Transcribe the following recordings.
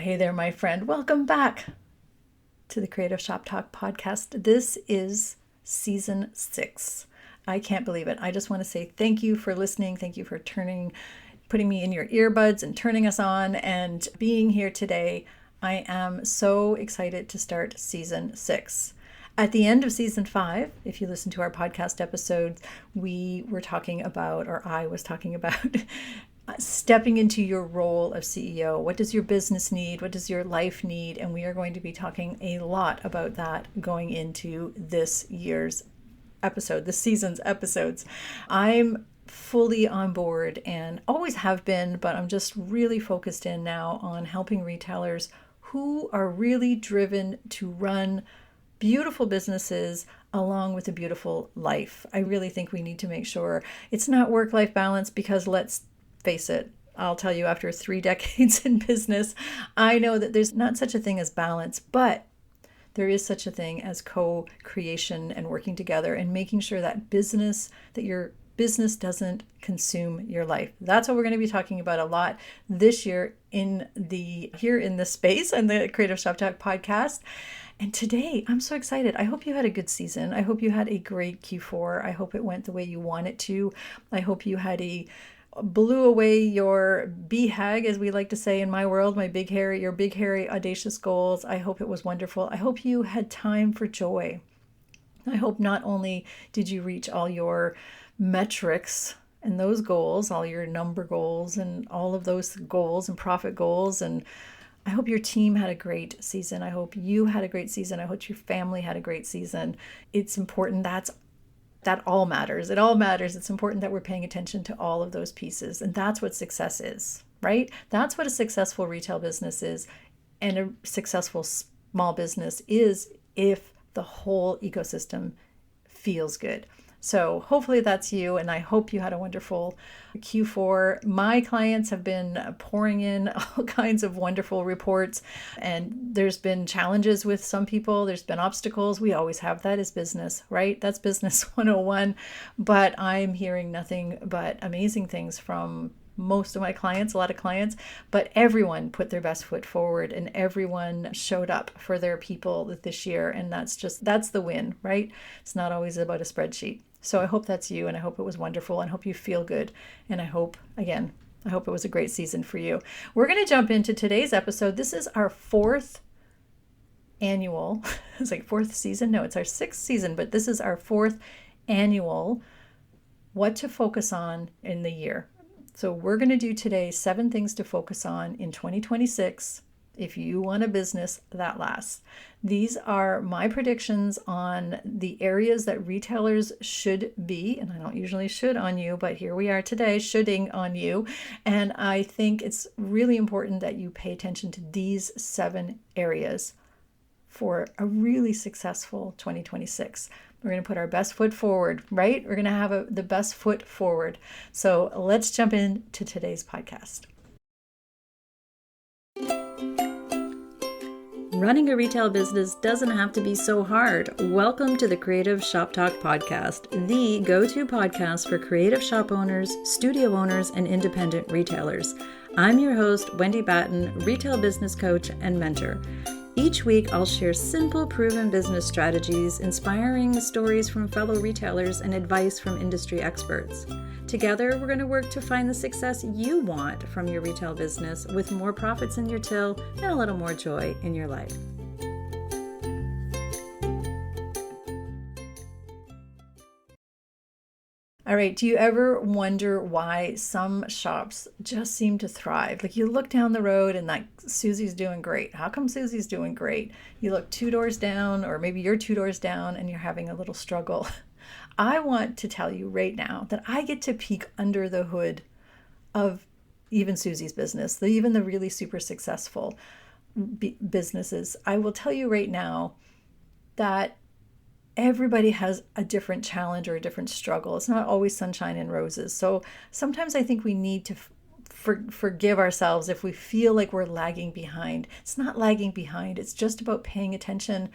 Hey there, my friend. Welcome back to the Creative Shop Talk podcast. This is season 6. I can't believe it. I just want to say thank you for listening. Thank you for putting me in your earbuds and turning us on and being here today. I am so excited to start season 6. At the end of season 5, if you listen to our podcast episodes, we were talking about, or I was talking about, stepping into your role of CEO. What does your business need? What does your life need? And we are going to be talking a lot about that going into this year's episode, this season's episodes. I'm fully on board and always have been, but I'm just really focused in now on helping retailers who are really driven to run beautiful businesses along with a beautiful life. I really think we need to make sure it's not work-life balance, because let's face it, I'll tell you, after 3 decades in business, I know that there's not such a thing as balance, but there is such a thing as co-creation and working together and making sure that your business doesn't consume your life. That's what we're going to be talking about a lot this year here in this space on the Creative Shop Talk podcast. And today, I'm so excited. I hope you had a good season. I hope you had a great Q4. I hope it went the way you want it to. I hope you blew away your BHAG, as we like to say in my world, your big, hairy, audacious goals. I hope it was wonderful. I hope you had time for joy. I hope not only did you reach all your metrics and those goals, all your number goals and all of those goals and profit goals, and I hope your team had a great season. I hope you had a great season. I hope your family had a great season. It's important. That all matters. It all matters. It's important that we're paying attention to all of those pieces. And that's what success is, right? That's what a successful retail business is. And a successful small business is if the whole ecosystem feels good. So hopefully that's you, and I hope you had a wonderful Q4. My clients have been pouring in all kinds of wonderful reports, and there's been challenges with some people. There's been obstacles. We always have that as business, right? That's business 101. But I'm hearing nothing but amazing things from most of my clients, a lot of clients, but everyone put their best foot forward and everyone showed up for their people this year. And that's the win, right? It's not always about a spreadsheet. So I hope that's you, and I hope it was wonderful, and I hope you feel good. And I hope it was a great season for you. We're going to jump into today's episode. This is our 4th annual, it's like 4th season. No, it's our 6th season, but this is our 4th annual what to focus on in the year. So we're going to do today 7 things to focus on in 2026 if you want a business that lasts. These are my predictions on the areas that retailers should be, and I don't usually should on you, but here we are today, shoulding on you. And I think it's really important that you pay attention to these 7 areas for a really successful 2026. We're going to put our best foot forward, right? We're going to have the best foot forward. So let's jump into today's podcast. Running a retail business doesn't have to be so hard. Welcome to the Creative Shop Talk podcast, the go-to podcast for creative shop owners, studio owners, and independent retailers. I'm your host, Wendy Batten, retail business coach and mentor. Each week, I'll share simple, proven business strategies, inspiring stories from fellow retailers, and advice from industry experts. Together, we're going to work to find the success you want from your retail business, with more profits in your till and a little more joy in your life. All right, do you ever wonder why some shops just seem to thrive? Like, you look down the road and like Susie's doing great. How come Susie's doing great? You look 2 doors down, or maybe you're 2 doors down and you're having a little struggle. I want to tell you right now that I get to peek under the hood of even Susie's business, even the really super successful businesses. I will tell you right now that everybody has a different challenge or a different struggle. It's not always sunshine and roses. So sometimes I think we need to forgive ourselves if we feel like we're lagging behind. It's not lagging behind. It's just about paying attention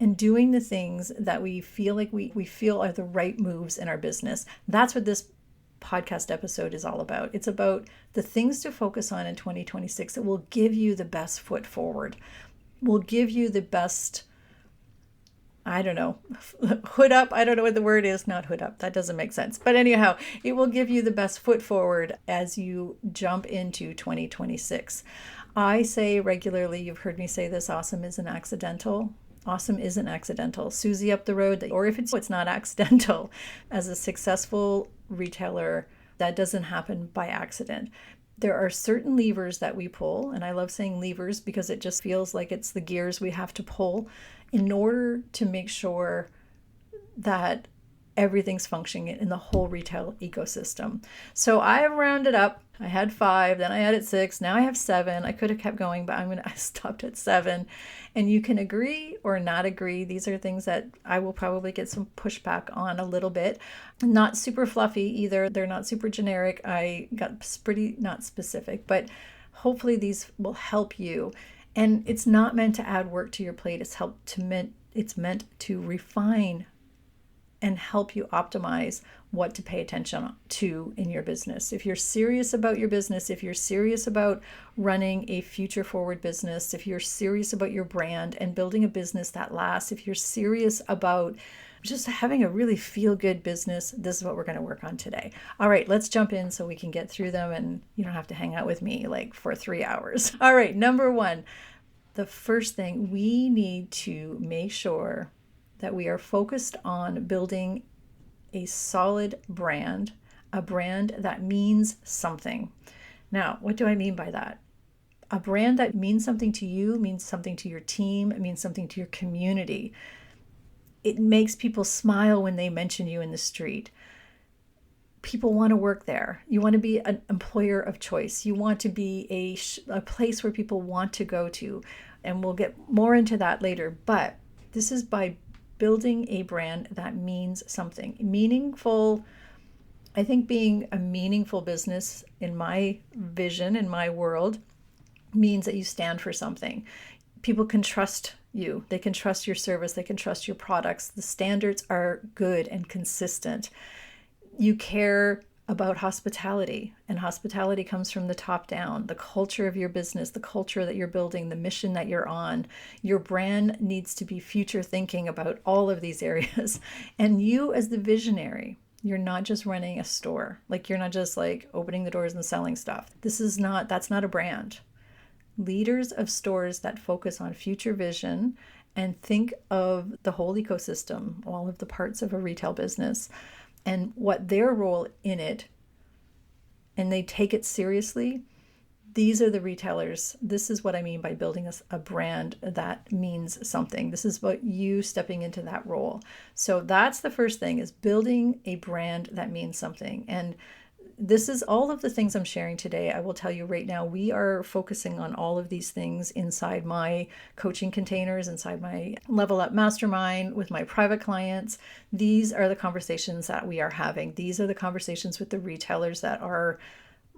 and doing the things that we feel like we feel are the right moves in our business. That's what this podcast episode is all about. It's about the things to focus on in 2026 that will give you the best foot forward, will give you the best, I don't know, hood up. I don't know what the word is. Not hood up. That doesn't make sense. But anyhow, it will give you the best foot forward as you jump into 2026. I say regularly, you've heard me say this, awesome isn't accidental. Awesome isn't accidental. Susie up the road, or if it's not accidental. As a successful retailer, that doesn't happen by accident. There are certain levers that we pull, and I love saying levers because it just feels like it's the gears we have to pull in order to make sure that everything's functioning in the whole retail ecosystem. So I have rounded up. I had 5, then I added 6, now I have 7. I could have kept going, but I stopped at 7. And you can agree or not agree. These are things that I will probably get some pushback on a little bit. Not super fluffy either. They're not super generic. I got pretty not specific, but hopefully these will help you. And it's not meant to add work to your plate. It's meant to refine and help you optimize what to pay attention to in your business. If you're serious about your business, if you're serious about running a future forward business, if you're serious about your brand and building a business that lasts, if you're serious about just having a really feel good business, this is what we're going to work on today. All right, let's jump in so we can get through them and you don't have to hang out with me like for 3 hours. All right, number 1, the first thing, we need to make sure that we are focused on building a solid brand, a brand that means something. Now, what do I mean by that? A brand that means something to you, means something to your team, it means something to your community. It makes people smile when they mention you in the street. People want to work there. You want to be an employer of choice. You want to be a place where people want to go to. And we'll get more into that later. But this is by building a brand that means something. Meaningful, I think being a meaningful business in my vision, in my world, means that you stand for something. People can trust you. They can trust your service. They can trust your products. The standards are good and consistent. You care about hospitality, and hospitality comes from the top down. The culture of your business, the culture that you're building, the mission that you're on. Your brand needs to be future thinking about all of these areas. And you as the visionary, you're not just running a store. Like you're not just like opening the doors and selling stuff. That's not a brand. Leaders of stores that focus on future vision and think of the whole ecosystem, all of the parts of a retail business, and what their role in it, and they take it seriously, these are the retailers. This is what I mean by building a brand that means something. This is what you stepping into that role. So that's the first thing, is building a brand that means something. And this is all of the things I'm sharing today. I will tell you right now, we are focusing on all of these things inside my coaching containers, inside my Level Up Mastermind with my private clients. These are the conversations that we are having. These are the conversations with the retailers that are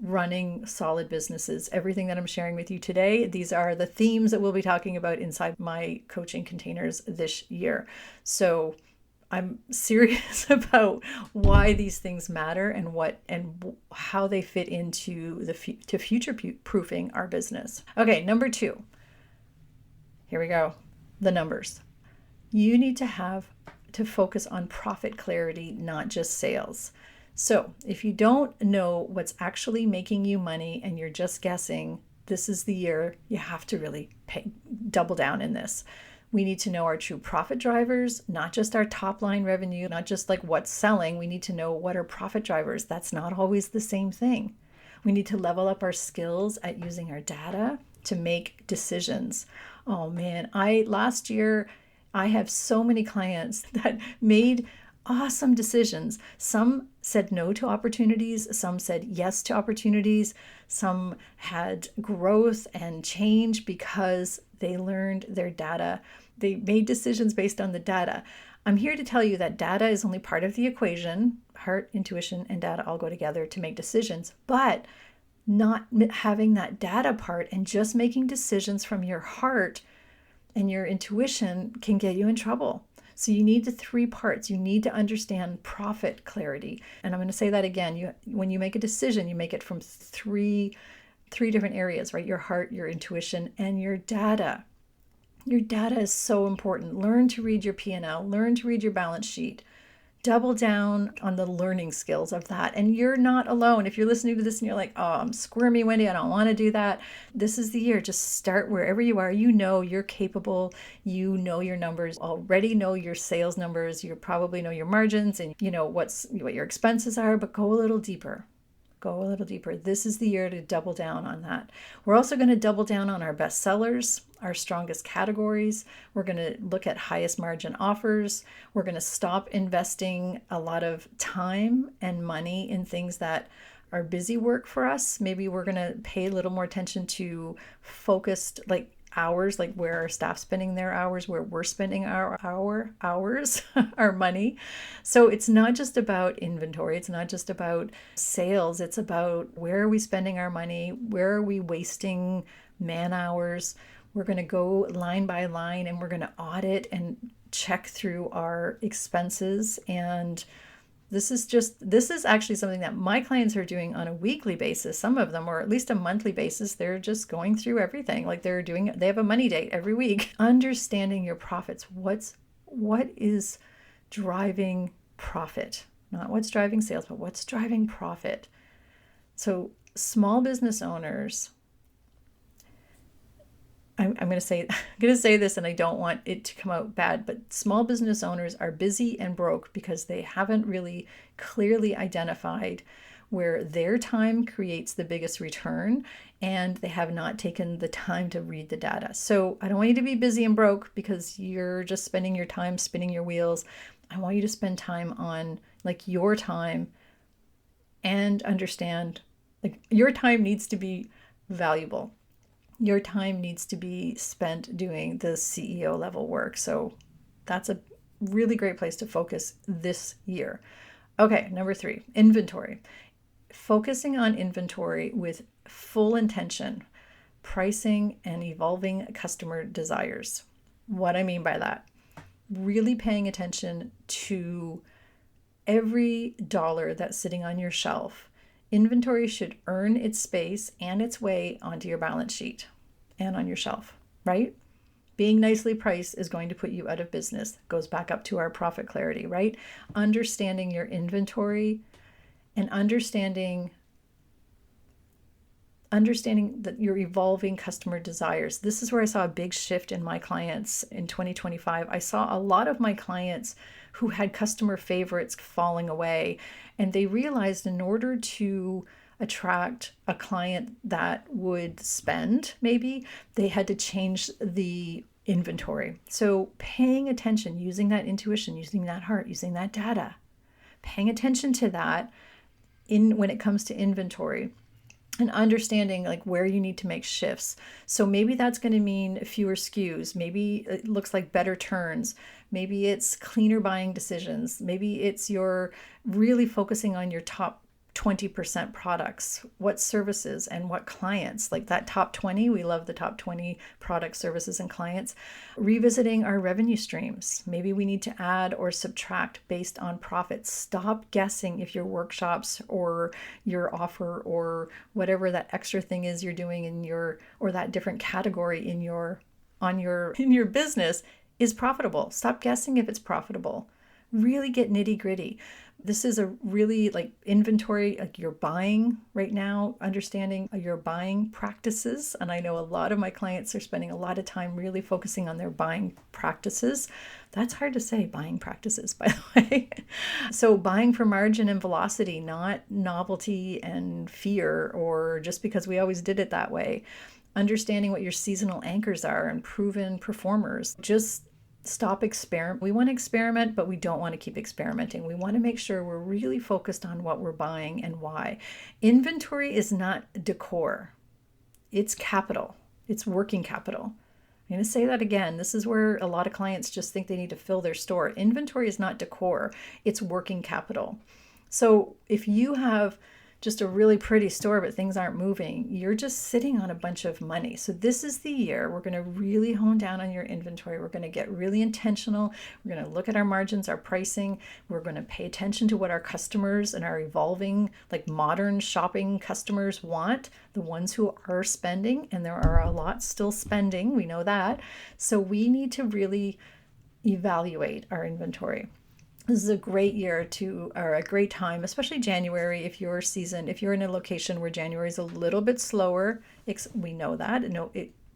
running solid businesses. Everything that I'm sharing with you today, these are the themes that we'll be talking about inside my coaching containers this year. So I'm serious about why these things matter and how they fit into to future proofing our business. Okay, number 2. Here we go. The numbers. You need to focus on profit clarity, not just sales. So if you don't know what's actually making you money and you're just guessing, this is the year you have to really double down in this. We need to know our true profit drivers, not just our top line revenue, not just like what's selling. We need to know what are profit drivers. That's not always the same thing. We need to level up our skills at using our data to make decisions. Oh man, last year I have so many clients that made awesome decisions. Some said no to opportunities. Some said yes to opportunities. Some had growth and change because they learned their data. They made decisions based on the data. I'm here to tell you that data is only part of the equation. Heart, intuition, and data all go together to make decisions. But not having that data part and just making decisions from your heart and your intuition can get you in trouble. So you need the three parts. You need to understand profit clarity. And I'm going to say that again. When you make a decision, you make it from three different areas, right? Your heart, your intuition, and your data. Your data is so important. Learn to read your P&L, learn to read your balance sheet. Double down on the learning skills of that. And you're not alone. If you're listening to this and you're like, oh, I'm squirmy, Wendy, I don't want to do that. This is the year. Just start wherever you are. You know you're capable. You know your numbers, already know your sales numbers. You probably know your margins and you know what your expenses are, but go a little deeper. Go a little deeper. This is the year to double down on that. We're also going to double down on our best sellers, our strongest categories. We're going to look at highest margin offers. We're going to stop investing a lot of time and money in things that are busy work for us. Maybe we're going to pay a little more attention to focused hours, like where our staff's spending their hours, where we're spending our hours, our money. So it's not just about inventory. It's not just about sales. It's about where are we spending our money? Where are we wasting man hours? We're going to go line by line and we're going to audit and check through our expenses. And this is actually something that my clients are doing on a weekly basis. Some of them, or at least a monthly basis, they're just going through everything. Like they have a money date every week. Understanding your profits. What is driving profit? Not what's driving sales, but what's driving profit. So small business owners, I'm going to say this, and I don't want it to come out bad, but small business owners are busy and broke because they haven't really clearly identified where their time creates the biggest return, and they have not taken the time to read the data. So I don't want you to be busy and broke because you're just spending your time spinning your wheels. I want you to spend time on your time and understand your time needs to be valuable. Your time needs to be spent doing the CEO level work. So that's a really great place to focus this year. Okay, number 3, inventory. Focusing on inventory with full intention, pricing, and evolving customer desires. What I mean by that, really paying attention to every dollar that's sitting on your shelf. Inventory should earn its space and its way onto your balance sheet and on your shelf, right? Being nicely priced is going to put you out of business. Goes back up to our profit clarity, right? Understanding your inventory and understanding that your evolving customer desires. This is where I saw a big shift in my clients in 2025. I saw a lot of my clients who had customer favorites falling away, and they realized in order to attract a client that would spend, maybe they had to change the inventory. So paying attention, using that intuition, using that heart, using that data, paying attention to that when it comes to inventory. And understanding where you need to make shifts. So maybe that's going to mean fewer SKUs. Maybe it looks like better turns. Maybe it's cleaner buying decisions. Maybe it's you're really focusing on your top 20% products, what services and what clients, that top 20. We love the top 20 products, services, and clients. Revisiting our revenue streams. Maybe we need to add or subtract based on profits. Stop guessing if your workshops or your offer or whatever that extra thing is you're doing or that different category in your business is profitable. Stop guessing if it's profitable. Really get nitty gritty. This is a really inventory, your buying right now, understanding your buying practices. And I know a lot of my clients are spending a lot of time really focusing on their buying practices. That's hard to say, buying practices, by the way. So buying for margin and velocity, not novelty and fear, or just because we always did it that way. Understanding what your seasonal anchors are and proven performers. Just stop experiment. We want to experiment, but we don't want to keep experimenting. We want to make sure we're really focused on what we're buying and why. Inventory is not decor. It's capital. It's working capital. I'm going to say that again. This is where a lot of clients just think they need to fill their store. Inventory is not decor. It's working capital. So if you have just a really pretty store, but things aren't moving. You're just sitting on a bunch of money. So this is the year we're going to really hone down on your inventory. We're going to get really intentional. We're going to look at our margins, our pricing. We're going to pay attention to what our customers and our evolving, like modern shopping customers want, the ones who are spending, and there are a lot still spending. We know that. So we need to really evaluate our inventory. This is a great year or a great time, especially January, if you're in a location where January is a little bit slower. We know that.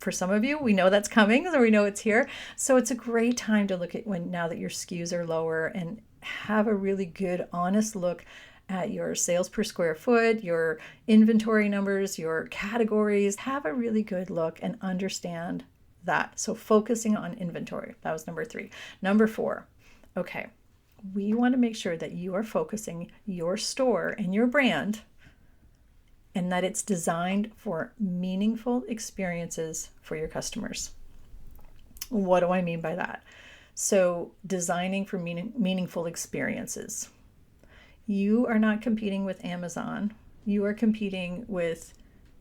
For some of you, we know that's coming, so we know it's here. So it's a great time to look at now that your SKUs are lower, and have a really good, honest look at your sales per square foot, your inventory numbers, your categories. Have a really good look and understand that. So focusing on inventory. That was number 3. Number 4. Okay. We want to make sure that you are focusing your store and your brand, and that it's designed for meaningful experiences for your customers. What do I mean by that? So designing for meaningful experiences. You are not competing with Amazon. You are competing with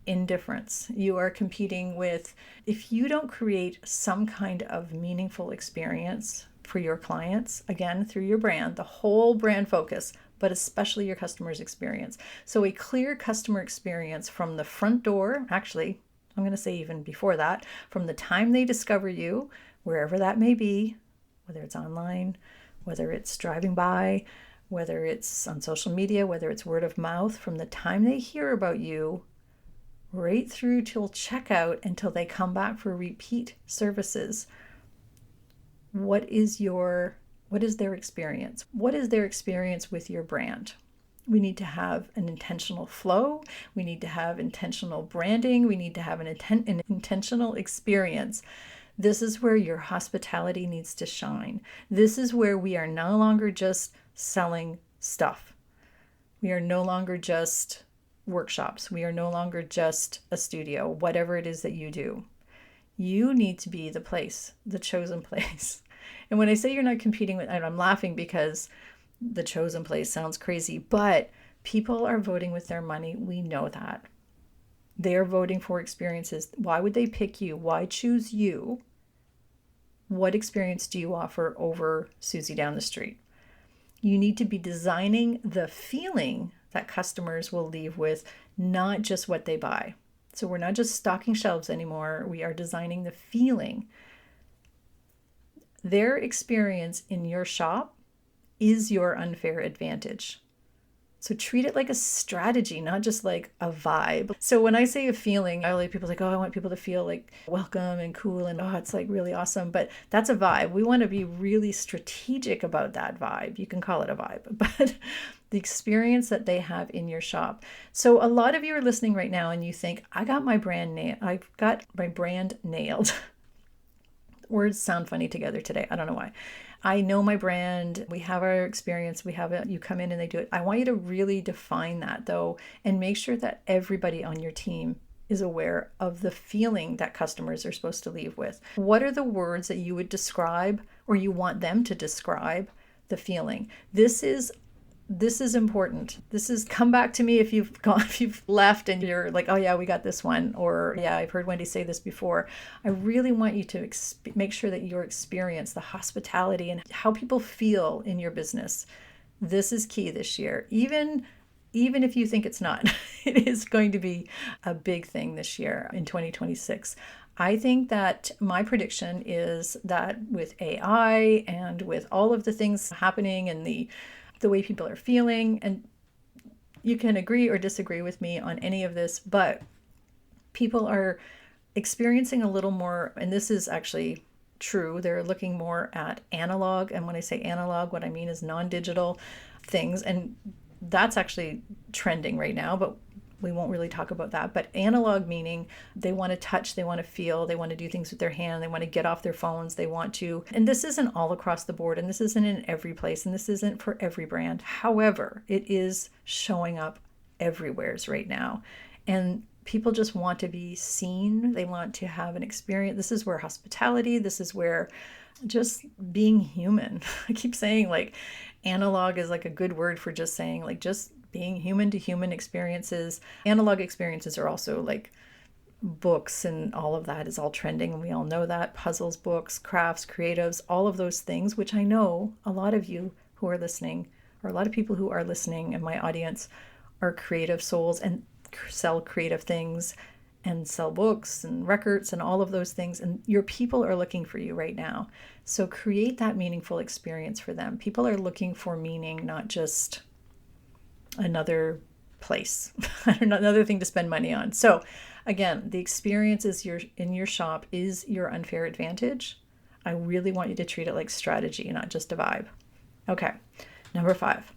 indifference. You are competing with, if you don't create some kind of meaningful experience for your clients, again, through your brand, the whole brand focus, but especially your customer's experience. So a clear customer experience from the front door, actually, I'm going to say even before that, from the time they discover you, wherever that may be, whether it's online, whether it's driving by, whether it's on social media, whether it's word of mouth, from the time they hear about you, right through till checkout until they come back for repeat services. What is their experience? What is their experience with your brand? We need to have an intentional flow. We need to have intentional branding. We need to have an intentional experience. This is where your hospitality needs to shine. This is where we are no longer just selling stuff. We are no longer just workshops. We are no longer just a studio, whatever it is that you do. You need to be the place, the chosen place. And when I say you're not competing with, and I'm laughing because the chosen place sounds crazy, but people are voting with their money. We know that. They're voting for experiences. Why would they pick you? Why choose you? What experience do you offer over Susie down the street? You need to be designing the feeling that customers will leave with, not just what they buy. So we're not just stocking shelves anymore. We are designing the feeling. Their experience in your shop is your unfair advantage. So treat it like a strategy, not just like a vibe. So when I say a feeling, I like people like, oh, I want people to feel like welcome and cool and oh, it's like really awesome. But that's a vibe. We want to be really strategic about that vibe. You can call it a vibe, but the experience that they have in your shop. So a lot of you are listening right now and you think, I've got my brand nailed. Words sound funny together today. I don't know why. I know my brand. We have our experience. We have it. You come in and they do it. I want you to really define that though, and make sure that everybody on your team is aware of the feeling that customers are supposed to leave with. What are the words that you would describe, or you want them to describe the feeling? This is important. This is, come back to me if you've left and you're like, oh yeah, we got this one. Or yeah, I've heard Wendy say this before. I really want you to make sure that your experience, the hospitality and how people feel in your business, this is key this year. Even if you think it's not, it is going to be a big thing this year in 2026. I think that my prediction is that with AI and with all of the things happening and the way people are feeling, and you can agree or disagree with me on any of this, but people are experiencing a little more, and this is actually true, they're looking more at analog. And when I say analog, what I mean is non-digital things. And that's actually trending right now, but we won't really talk about that. But analog meaning they want to touch, they want to feel, they want to do things with their hand, they want to get off their phones, they want to, and this isn't all across the board, and this isn't in every place, and this isn't for every brand. However, it is showing up everywheres right now. And people just want to be seen. They want to have an experience. This is where hospitality, this is where just being human. I keep saying like analog is like a good word for just saying like just being human to human experiences. Analog experiences are also like books, and all of that is all trending, and we all know that. Puzzles, books, crafts, creatives, all of those things, which I know a lot of you who are listening, or a lot of people who are listening in my audience, are creative souls and sell creative things and sell books and records and all of those things. And your people are looking for you right now. So create that meaningful experience for them. People are looking for meaning, not just another place, another thing to spend money on. So again, the experience in your shop is your unfair advantage. I really want you to treat it like strategy, not just a vibe. Okay, number 5.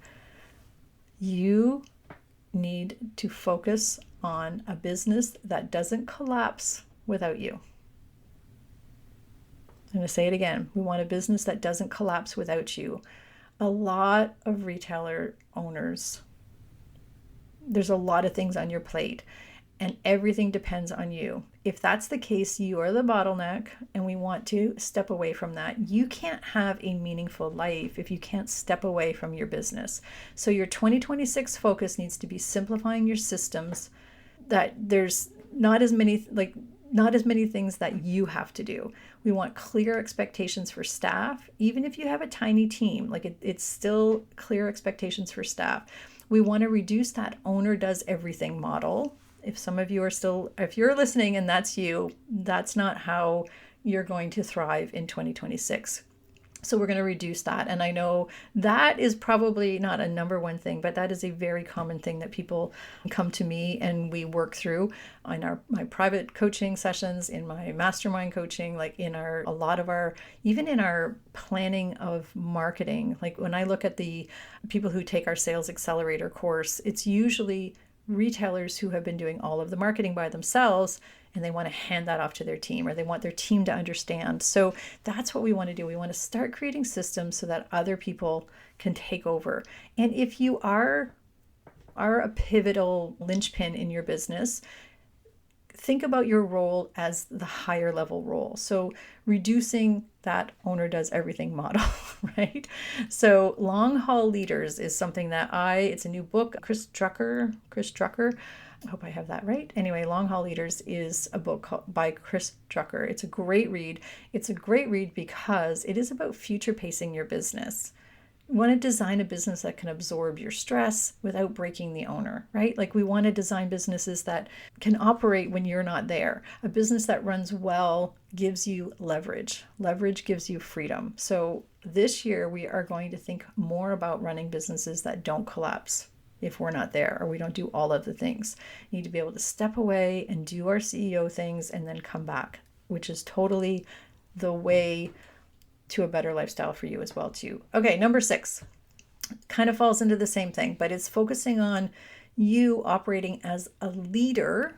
You need to focus on a business that doesn't collapse without you. I'm going to say it again. We want a business that doesn't collapse without you. A lot of retailer owners, there's a lot of things on your plate, and everything depends on you. If that's the case, you are the bottleneck, and we want to step away from that. You can't have a meaningful life if you can't step away from your business. So your 2026 focus needs to be simplifying your systems, that there's not as many things that you have to do. We want clear expectations for staff. Even if you have a tiny team, it's still clear expectations for staff. We want to reduce that owner does everything model. If some of you are still, if you're listening and that's you, that's not how you're going to thrive in 2026. So we're going to reduce that. And I know that is probably not a number one thing, but that is a very common thing that people come to me and we work through in my private coaching sessions, in my mastermind coaching, even in our planning of marketing. Like when I look at the people who take our Sales Accelerator course, it's usually retailers who have been doing all of the marketing by themselves, and they want to hand that off to their team, or they want their team to understand. So that's what we want to do. We want to start creating systems so that other people can take over. And if you are a pivotal linchpin in your business, think about your role as the higher level role. So reducing that owner does everything model, right? So long haul leaders is something that it's a new book, Chris Drucker. I hope I have that right. Anyway, Long Haul Leaders is a book by Chris Drucker. It's a great read. It's a great read because it is about future pacing your business. We want to design a business that can absorb your stress without breaking the owner, right? Like we want to design businesses that can operate when you're not there. A business that runs well gives you leverage. Leverage gives you freedom. So this year we are going to think more about running businesses that don't collapse if we're not there, or we don't do all of the things. You need to be able to step away and do our CEO things and then come back, which is totally the way to a better lifestyle for you as well too. Okay, number 6 kind of falls into the same thing, but it's focusing on you operating as a leader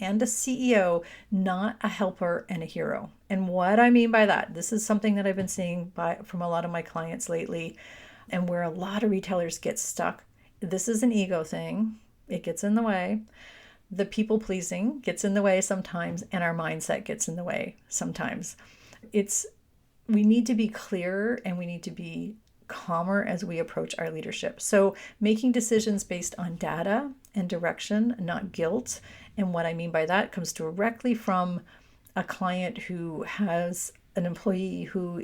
and a CEO, not a helper and a hero. And what I mean by that, this is something that I've been seeing from a lot of my clients lately, and where a lot of retailers get stuck. This is an ego thing. It gets in the way. The people pleasing gets in the way sometimes, and our mindset gets in the way sometimes. We need to be clearer and we need to be calmer as we approach our leadership. So making decisions based on data and direction, not guilt. And what I mean by that comes directly from a client who has an employee who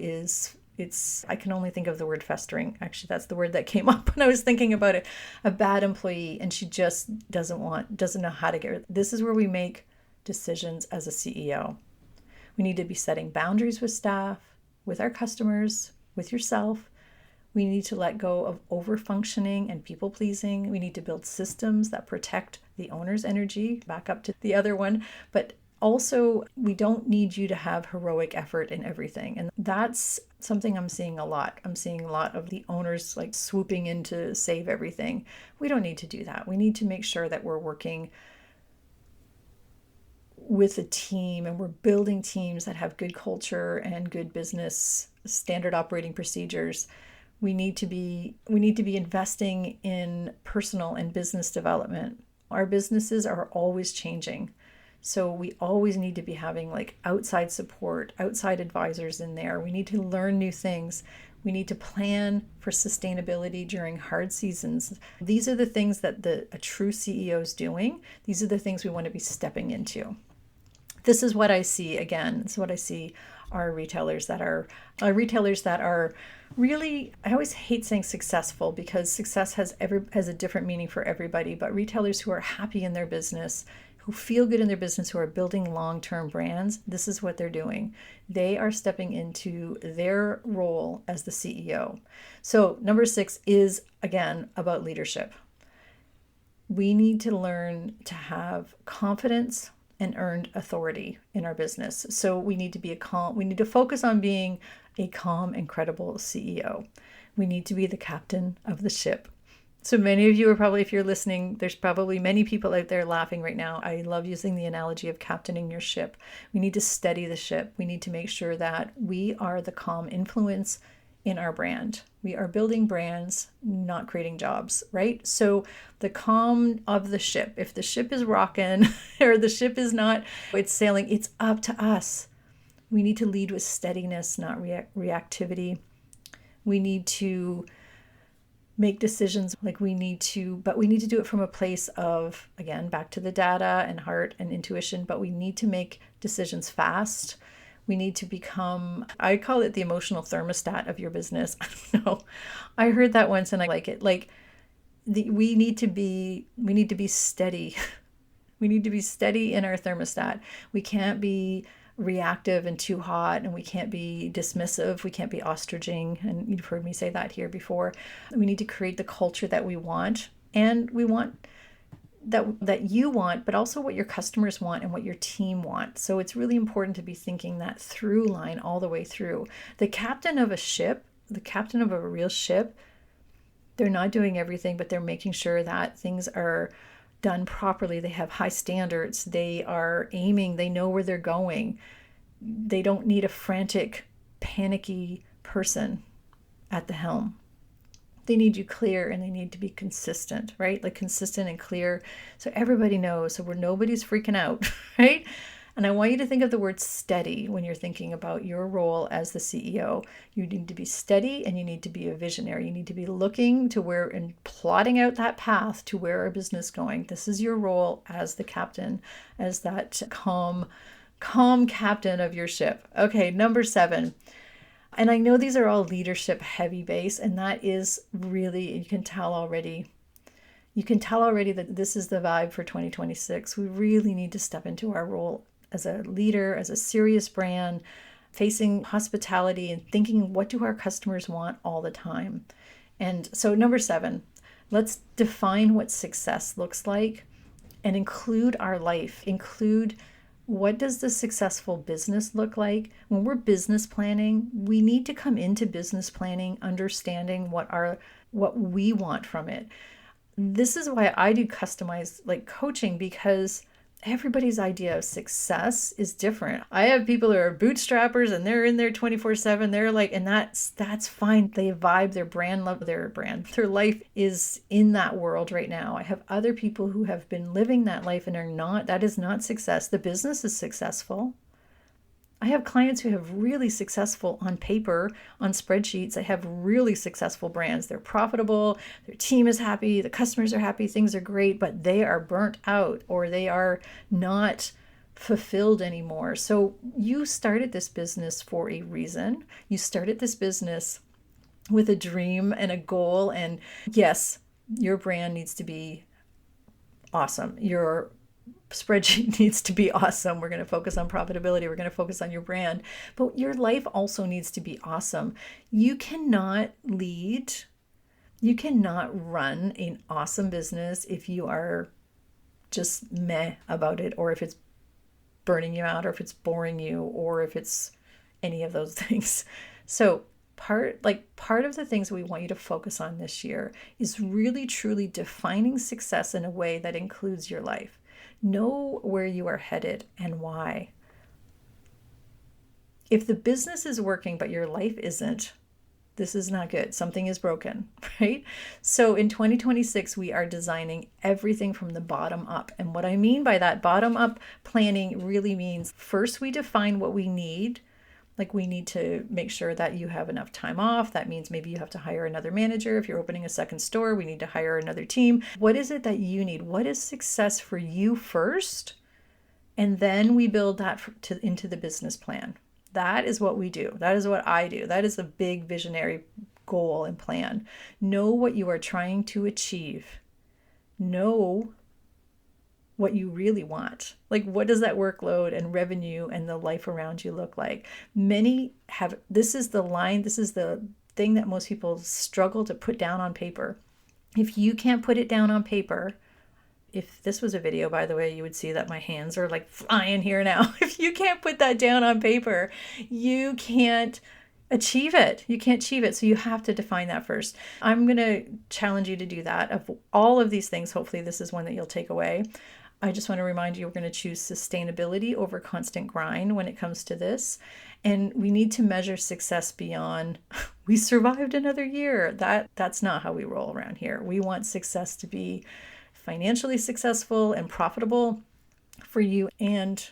I can only think of the word festering. Actually, that's the word that came up when I was thinking about it. A bad employee, and she just doesn't know how to get rid. This is where we make decisions as a CEO. We need to be setting boundaries with staff, with our customers, with yourself. We need to let go of over-functioning and people-pleasing. We need to build systems that protect the owner's energy, back up to the other one. But also, we don't need you to have heroic effort in everything. And that's something I'm seeing a lot. I'm seeing a lot of the owners like swooping in to save everything. We don't need to do that. We need to make sure that we're working with a team, and we're building teams that have good culture and good business standard operating procedures. We need to be investing in personal and business development. Our businesses are always changing. So we always need to be having like outside support, outside advisors in there. We need to learn new things. We need to plan for sustainability during hard seasons. These are the things that a true CEO is doing. These are the things we want to be stepping into. This is what I see again. This is what I see are retailers that are really, I always hate saying successful because success has a different meaning for everybody, but retailers who are happy in their business, who feel good in their business, who are building long-term brands, this is what they're doing. They are stepping into their role as the CEO. So number 6 is, again, about leadership. We need to learn to have confidence and earned authority in our business. So we need to focus on being a calm and credible CEO. We need to be the captain of the ship. So many of you are probably, if you're listening, there's probably many people out there laughing right now. I love using the analogy of captaining your ship. We need to steady the ship. We need to make sure that we are the calm influence in our brand. We are building brands, not creating jobs, right? So the calm of the ship, if the ship is rocking or the ship is not, it's sailing, it's up to us. We need to lead with steadiness, not reactivity. We need to make decisions but we need to do it from a place of, again, back to the data and heart and intuition, but we need to make decisions fast. We need to become, I call it the emotional thermostat of your business. I don't know. I heard that once and I like it. We need to be steady. We need to be steady in our thermostat. We can't be reactive and too hot, and we can't be dismissive. We can't be ostriching. And you've heard me say that here before. We need to create the culture that we want, and we want that you want, but also what your customers want and what your team wants. So it's really important to be thinking that through line all the way through. The captain of a ship, the captain of a real ship, they're not doing everything, but they're making sure that things are done properly. They have high standards. They are aiming. They know where they're going. They don't need a frantic, panicky person at the helm. They need you clear, and they need to be consistent, right? Like consistent and clear so everybody knows, so where nobody's freaking out, right? And I want you to think of the word steady when you're thinking about your role as the CEO. You need to be steady, and you need to be a visionary. You need to be looking to where and plotting out that path to where our business is going. This is your role as the captain, as that calm captain of your ship. Okay, number 7. And I know these are all leadership heavy base, and that is really, you can tell already that this is the vibe for 2026. We really need to step into our role as a leader, as a serious brand, facing hospitality and thinking, what do our customers want all the time? And so number 7, let's define what success looks like and include our life, include what does the successful business look like? When we're business planning, we need to come into business planning understanding what we want from it. This is why I do customized coaching, because everybody's idea of success is different. I have people who are bootstrappers and they're in there 24/7. They're and that's fine. They vibe, their brand, love their brand. Their life is in that world right now. I have other people who have been living that life and are not. That is not success. The business is successful. I have clients who have really successful on paper, on spreadsheets. I have really successful brands. They're profitable, their team is happy, the customers are happy, things are great, but they are burnt out or they are not fulfilled anymore. So you started this business for a reason. You started this business with a dream and a goal. And yes, your brand needs to be awesome. Your spreadsheet needs to be awesome. We're going to focus on profitability. We're going to focus on your brand, but your life also needs to be awesome. You cannot run an awesome business if you are just meh about it, or if it's burning you out, or if it's boring you, or if it's any of those things. So part of the things we want you to focus on this year is really truly defining success in a way that includes your life. Know where you are headed and why. If the business is working but your life isn't, this is not good. Something is broken, right? So in 2026, we are designing everything from the bottom up. And what I mean by that bottom up planning really means first we define what we need Like we need to make sure that you have enough time off. That means maybe you have to hire another manager. If you're opening a second store, we need to hire another team. What is it that you need? What is success for you first? And then we build that into the business plan. That is what we do. That is what I do. That is a big visionary goal and plan. Know what you are trying to achieve. Know what you really want. Like, what does that workload and revenue and the life around you look like? Many have, this is the thing that most people struggle to put down on paper. If you can't put it down on paper, if this was a video, by the way, you would see that my hands are like flying here now. If you can't put that down on paper, you can't achieve it. You can't achieve it. So you have to define that first. I'm going to challenge you to do that. Of all of these things, hopefully this is one that you'll take away. I just want to remind you, we're going to choose sustainability over constant grind when it comes to this. And we need to measure success beyond, we survived another year. That's not how we roll around here. We want success to be financially successful and profitable for you and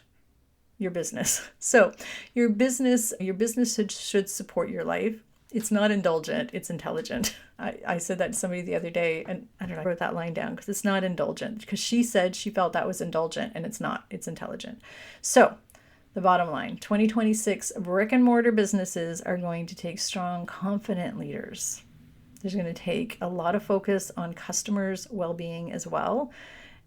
your business. So your business should support your life. It's not indulgent, it's intelligent. I said that to somebody the other day, and I don't know, I wrote that line down because it's not indulgent, because she said she felt that was indulgent, and it's not, it's intelligent. So the bottom line, 2026 brick and mortar businesses are going to take strong, confident leaders. There's going to take a lot of focus on customers' well-being as well.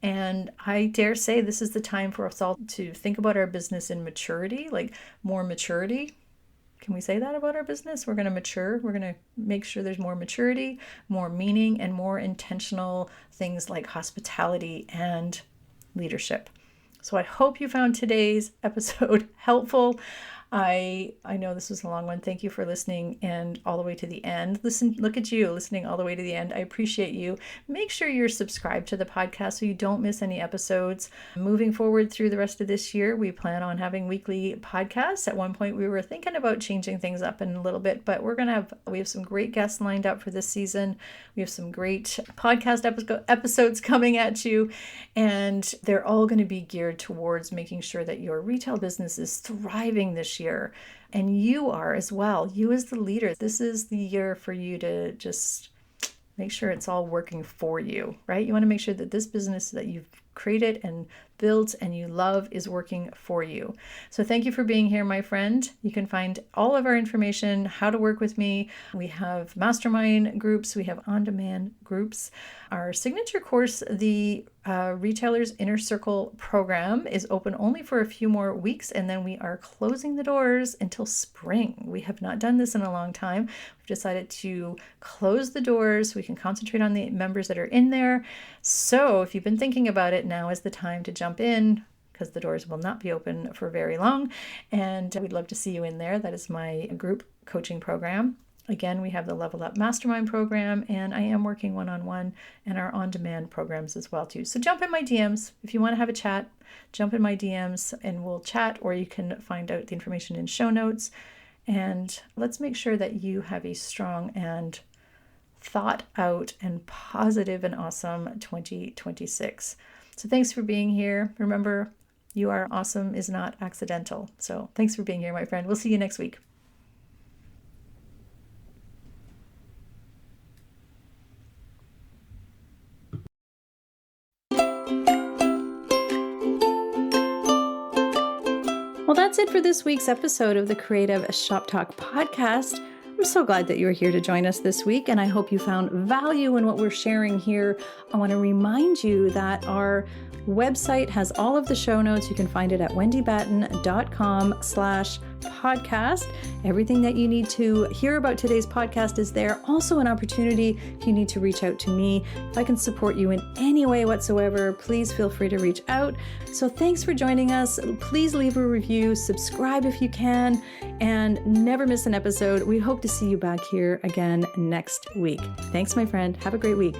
And I dare say this is the time for us all to think about our business in maturity, like more maturity. Can we say that about our business? We're going to mature. We're going to make sure there's more maturity, more meaning, and more intentional things like hospitality and leadership. So I hope you found today's episode helpful. I know this was a long one. Thank you for listening and all the way to the end. Look at you listening all the way to the end. I appreciate you. Make sure you're subscribed to the podcast so you don't miss any episodes. Moving forward through the rest of this year, we plan on having weekly podcasts. At one point, we were thinking about changing things up in a little bit, but we have some great guests lined up for this season. We have some great podcast episodes coming at you, and they're all going to be geared towards making sure that your retail business is thriving this year. And you are as well. You as the leader, this is the year for you to just make sure it's all working for you, right? You want to make sure that this business that you've created and built and you love is working for you. So thank you for being here, my friend. You can find all of our information, how to work with me. We have mastermind groups. We have on-demand groups. Our signature course, the Retailer's Inner Circle program, is open only for a few more weeks, and then we are closing the doors until spring. We have not done this in a long time. We've decided to close the doors so we can concentrate on the members that are in there. So if you've been thinking about it, now is the time to jump in, because the doors will not be open for very long, and we'd love to see you in there. That is my group coaching program. Again, we have the Level Up Mastermind program, and I am working one-on-one and our on-demand programs as well too. So jump in my DMs. If you want to have a chat, jump in my DMs and we'll chat, or you can find out the information in show notes. And let's make sure that you have a strong and thought out and positive and awesome 2026. So thanks for being here. Remember, you are awesome is not accidental. So thanks for being here, my friend. We'll see you next week. Well, that's it for this week's episode of the Creative Shop Talk podcast. I'm so glad that you were here to join us this week, and I hope you found value in what we're sharing here. I want to remind you that our website has all of the show notes. You can find it at wendybatten.com/podcast. Everything that you need to hear about today's podcast is there. Also an opportunity if you need to reach out to me. If I can support you in any way whatsoever, please feel free to reach out. So thanks for joining us. Please leave a review, subscribe if you can, and never miss an episode. We hope to see you back here again next week. Thanks, my friend. Have a great week.